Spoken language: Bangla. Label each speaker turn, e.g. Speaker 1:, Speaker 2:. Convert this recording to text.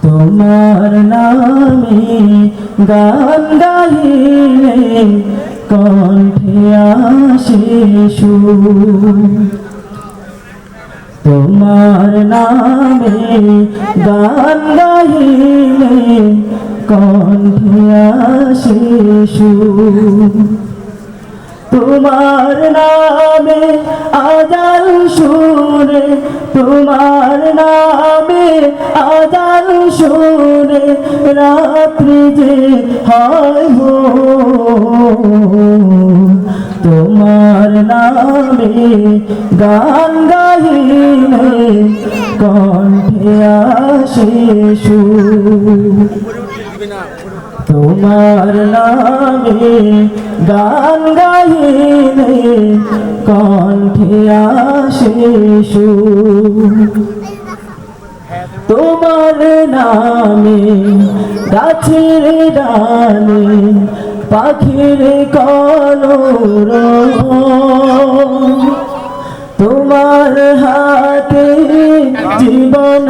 Speaker 1: তোমার নামে গান গাইলে কণ্ঠে আসে সুর। তোমার নামে গান গাইলে কণ্ঠে আসে সুর। তোমার নামে আজান সুরে, তোমার নামে আজান সুরে রাত্রি যে হয় ভোর। তোমার নামে গান গাইলে কণ্ঠে আসে সুর। তোমার নামে গান গাইলে কণ্ঠে আসে সুর। তোমার নামে গাছের ডালে পাখির কলরব, তোমার হাতে জীবন